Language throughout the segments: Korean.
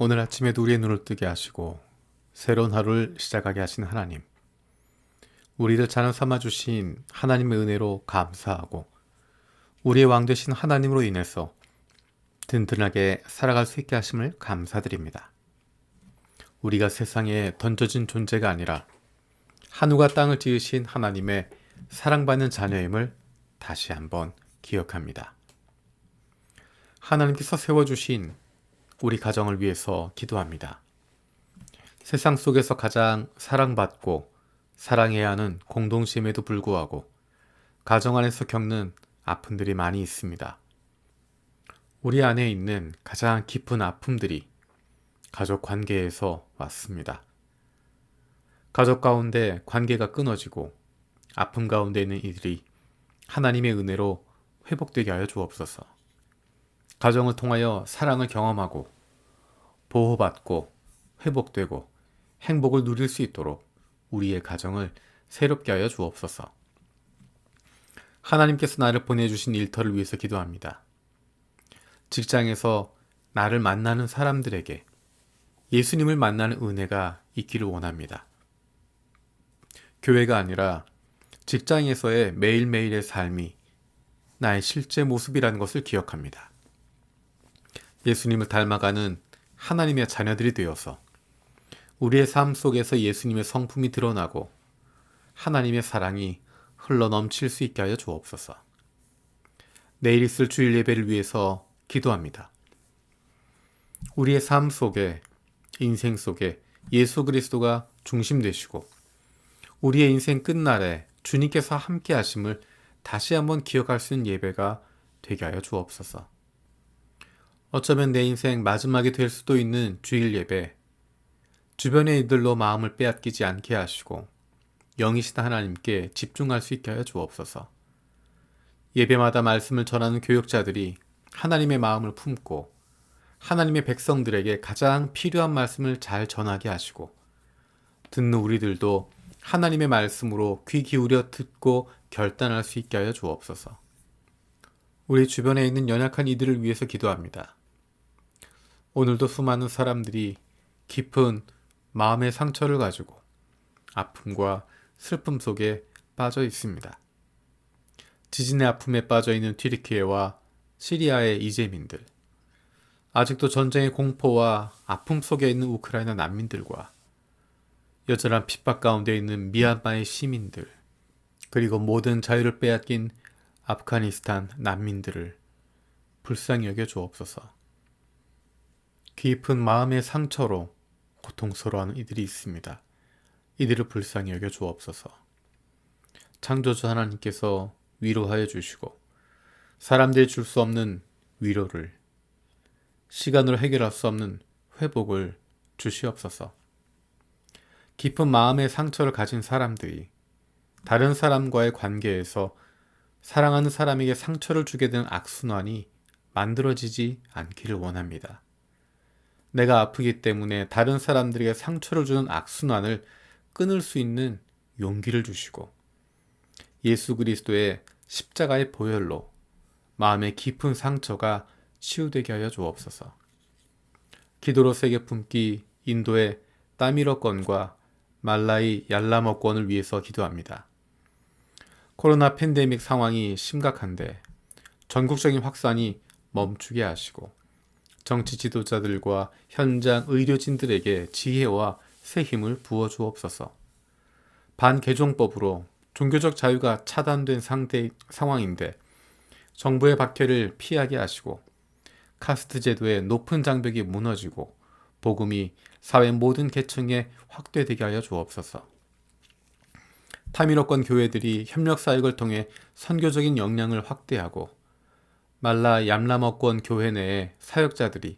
오늘 아침에도 우리의 눈을 뜨게 하시고 새로운 하루를 시작하게 하신 하나님, 우리를 자녀 삼아주신 하나님의 은혜로 감사하고 우리의 왕 되신 하나님으로 인해서 든든하게 살아갈 수 있게 하심을 감사드립니다. 우리가 세상에 던져진 존재가 아니라 하늘과 땅을 지으신 하나님의 사랑받는 자녀임을 다시 한번 기억합니다. 하나님께서 세워주신 우리 가정을 위해서 기도합니다. 세상 속에서 가장 사랑받고 사랑해야 하는 공동체임에도 불구하고 가정 안에서 겪는 아픔들이 많이 있습니다. 우리 안에 있는 가장 깊은 아픔들이 가족 관계에서 왔습니다. 가족 가운데 관계가 끊어지고 아픔 가운데 있는 이들이 하나님의 은혜로 회복되게 하여 주옵소서. 가정을 통하여 사랑을 경험하고 보호받고 회복되고 행복을 누릴 수 있도록 우리의 가정을 새롭게 하여 주옵소서. 하나님께서 나를 보내주신 일터를 위해서 기도합니다. 직장에서 나를 만나는 사람들에게 예수님을 만나는 은혜가 있기를 원합니다. 교회가 아니라 직장에서의 매일매일의 삶이 나의 실제 모습이라는 것을 기억합니다. 예수님을 닮아가는 하나님의 자녀들이 되어서 우리의 삶 속에서 예수님의 성품이 드러나고 하나님의 사랑이 흘러넘칠 수 있게 하여 주옵소서. 내일 있을 주일 예배를 위해서 기도합니다. 우리의 삶 속에, 인생 속에 예수 그리스도가 중심 되시고 우리의 인생 끝날에 주님께서 함께 하심을 다시 한번 기억할 수 있는 예배가 되게 하여 주옵소서. 어쩌면 내 인생 마지막이 될 수도 있는 주일 예배, 주변의 이들로 마음을 빼앗기지 않게 하시고 영이신 하나님께 집중할 수 있게 하여 주옵소서. 예배마다 말씀을 전하는 교역자들이 하나님의 마음을 품고 하나님의 백성들에게 가장 필요한 말씀을 잘 전하게 하시고 듣는 우리들도 하나님의 말씀으로 귀 기울여 듣고 결단할 수 있게 하여 주옵소서. 우리 주변에 있는 연약한 이들을 위해서 기도합니다. 오늘도 수많은 사람들이 깊은 마음의 상처를 가지고 아픔과 슬픔 속에 빠져 있습니다. 지진의 아픔에 빠져 있는 튀르키예와 시리아의 이재민들, 아직도 전쟁의 공포와 아픔 속에 있는 우크라이나 난민들과 여전한 핍박 가운데 있는 미얀마의 시민들, 그리고 모든 자유를 빼앗긴 아프가니스탄 난민들을 불쌍히 여겨 주옵소서. 깊은 마음의 상처로 고통스러워하는 이들이 있습니다. 이들을 불쌍히 여겨 주옵소서. 창조주 하나님께서 위로하여 주시고 사람들이 줄 수 없는 위로를, 시간으로 해결할 수 없는 회복을 주시옵소서. 깊은 마음의 상처를 가진 사람들이 다른 사람과의 관계에서 사랑하는 사람에게 상처를 주게 되는 악순환이 만들어지지 않기를 원합니다. 내가 아프기 때문에 다른 사람들에게 상처를 주는 악순환을 끊을 수 있는 용기를 주시고 예수 그리스도의 십자가의 보혈로 마음의 깊은 상처가 치유되게 하여 주옵소서. 기도로 세계 품기 인도의 따미러권과 말라이 얄라머권을 위해서 기도합니다. 코로나 팬데믹 상황이 심각한데 전국적인 확산이 멈추게 하시고 정치 지도자들과 현장 의료진들에게 지혜와 새 힘을 부어 주옵소서. 반개종법으로 종교적 자유가 차단된 상황인데 정부의 박해를 피하게 하시고 카스트 제도의 높은 장벽이 무너지고 복음이 사회 모든 계층에 확대되게 하여 주옵소서. 타미로권 교회들이 협력 사역을 통해 선교적인 역량을 확대하고 말라 얌라머권 교회 내의 사역자들이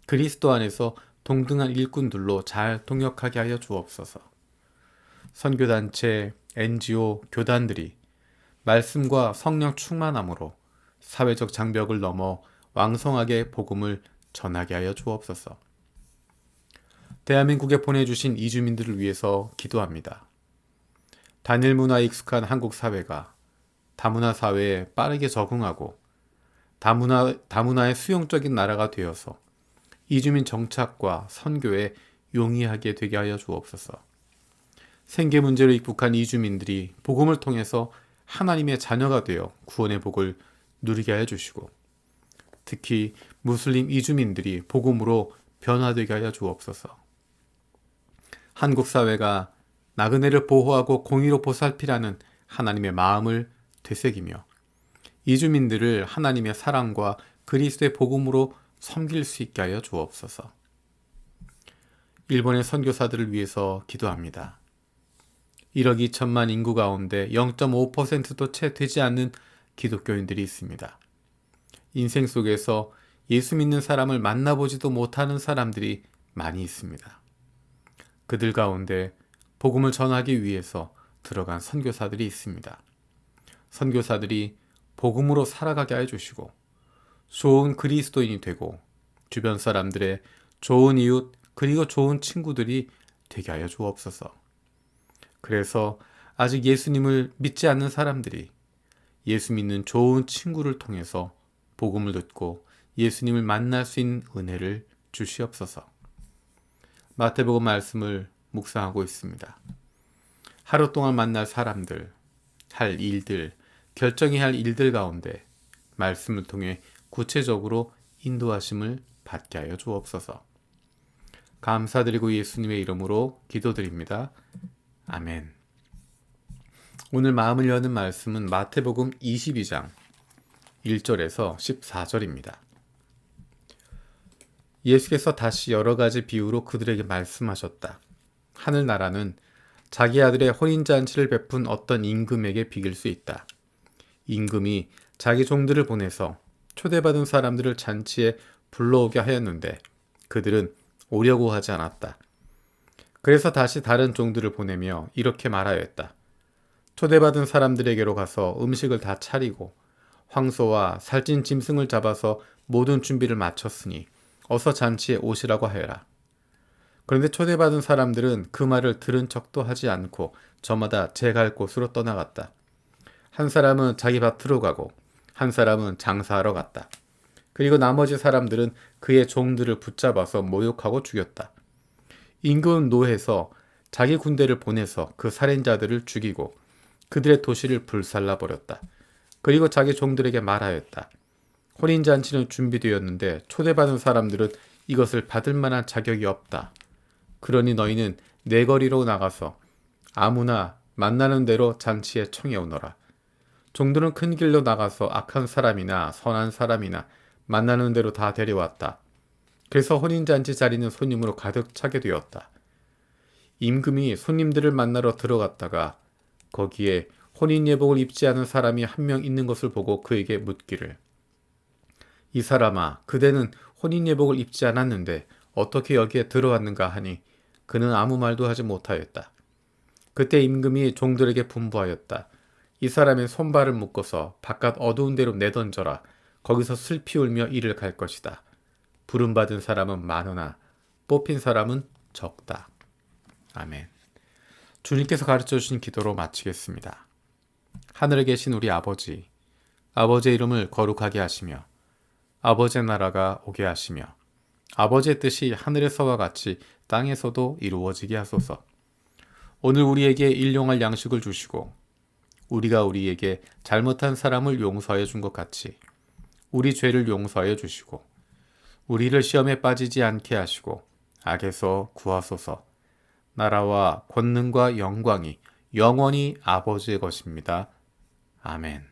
그리스도 안에서 동등한 일꾼들로 잘 동역하게 하여 주옵소서. 선교단체, NGO, 교단들이 말씀과 성령 충만함으로 사회적 장벽을 넘어 왕성하게 복음을 전하게 하여 주옵소서. 대한민국에 보내주신 이주민들을 위해서 기도합니다. 단일 문화에 익숙한 한국 사회가 다문화 사회에 빠르게 적응하고 다문화의 수용적인 나라가 되어서 이주민 정착과 선교에 용이하게 되게 하여 주옵소서. 생계 문제로 입국한 이주민들이 복음을 통해서 하나님의 자녀가 되어 구원의 복을 누리게 하여 주시고, 특히 무슬림 이주민들이 복음으로 변화되게 하여 주옵소서. 한국 사회가 나그네를 보호하고 공의로 보살피라는 하나님의 마음을 되새기며 이주민들을 하나님의 사랑과 그리스도의 복음으로 섬길 수 있게 하여 주옵소서. 일본의 선교사들을 위해서 기도합니다. 1억 2천만 인구 가운데 0.5%도 채 되지 않는 기독교인들이 있습니다. 인생 속에서 예수 믿는 사람을 만나보지도 못하는 사람들이 많이 있습니다. 그들 가운데 복음을 전하기 위해서 들어간 선교사들이 있습니다. 선교사들이 복음으로 살아가게 해주시고 좋은 그리스도인이 되고 주변 사람들의 좋은 이웃 그리고 좋은 친구들이 되게 하여 주옵소서. 그래서 아직 예수님을 믿지 않는 사람들이 예수 믿는 좋은 친구를 통해서 복음을 듣고 예수님을 만날 수 있는 은혜를 주시옵소서. 마태복음 말씀을 묵상하고 있습니다. 하루 동안 만날 사람들, 할 일들, 결정해야 할 일들 가운데 말씀을 통해 구체적으로 인도하심을 받게 하여 주옵소서. 감사드리고 예수님의 이름으로 기도드립니다. 아멘. 오늘 마음을 여는 말씀은 마태복음 22장 1절에서 14절입니다. 예수께서 다시 여러 가지 비유로 그들에게 말씀하셨다. 하늘나라는 자기 아들의 혼인잔치를 베푼 어떤 임금에게 비길 수 있다. 임금이 자기 종들을 보내서 초대받은 사람들을 잔치에 불러오게 하였는데 그들은 오려고 하지 않았다. 그래서 다시 다른 종들을 보내며 이렇게 말하였다. 초대받은 사람들에게로 가서 음식을 다 차리고 황소와 살찐 짐승을 잡아서 모든 준비를 마쳤으니 어서 잔치에 오시라고 하여라. 그런데 초대받은 사람들은 그 말을 들은 척도 하지 않고 저마다 제 갈 곳으로 떠나갔다. 한 사람은 자기 밭으로 가고 한 사람은 장사하러 갔다. 그리고 나머지 사람들은 그의 종들을 붙잡아서 모욕하고 죽였다. 임금은 노해서 자기 군대를 보내서 그 살인자들을 죽이고 그들의 도시를 불살라 버렸다. 그리고 자기 종들에게 말하였다. 혼인잔치는 준비되었는데 초대받은 사람들은 이것을 받을 만한 자격이 없다. 그러니 너희는 내거리로 나가서 아무나 만나는 대로 잔치에 청해 오너라. 종들은 큰 길로 나가서 악한 사람이나 선한 사람이나 만나는 대로 다 데려왔다. 그래서 혼인잔치 자리는 손님으로 가득 차게 되었다. 임금이 손님들을 만나러 들어갔다가 거기에 혼인 예복을 입지 않은 사람이 한 명 있는 것을 보고 그에게 묻기를 이 사람아, 그대는 혼인 예복을 입지 않았는데 어떻게 여기에 들어왔는가 하니 그는 아무 말도 하지 못하였다. 그때 임금이 종들에게 분부하였다. 이 사람의 손발을 묶어서 바깥 어두운 데로 내던져라. 거기서 슬피 울며 이를 갈 것이다. 부름받은 사람은 많으나 뽑힌 사람은 적다. 아멘. 주님께서 가르쳐 주신 기도로 마치겠습니다. 하늘에 계신 우리 아버지, 아버지의 이름을 거룩하게 하시며 아버지의 나라가 오게 하시며 아버지의 뜻이 하늘에서와 같이 땅에서도 이루어지게 하소서. 오늘 우리에게 일용할 양식을 주시고 우리가 우리에게 잘못한 사람을 용서하여 준 것 같이 우리 죄를 용서하여 주시고 우리를 시험에 빠지지 않게 하시고 악에서 구하소서. 나라와 권능과 영광이 영원히 아버지의 것입니다. 아멘.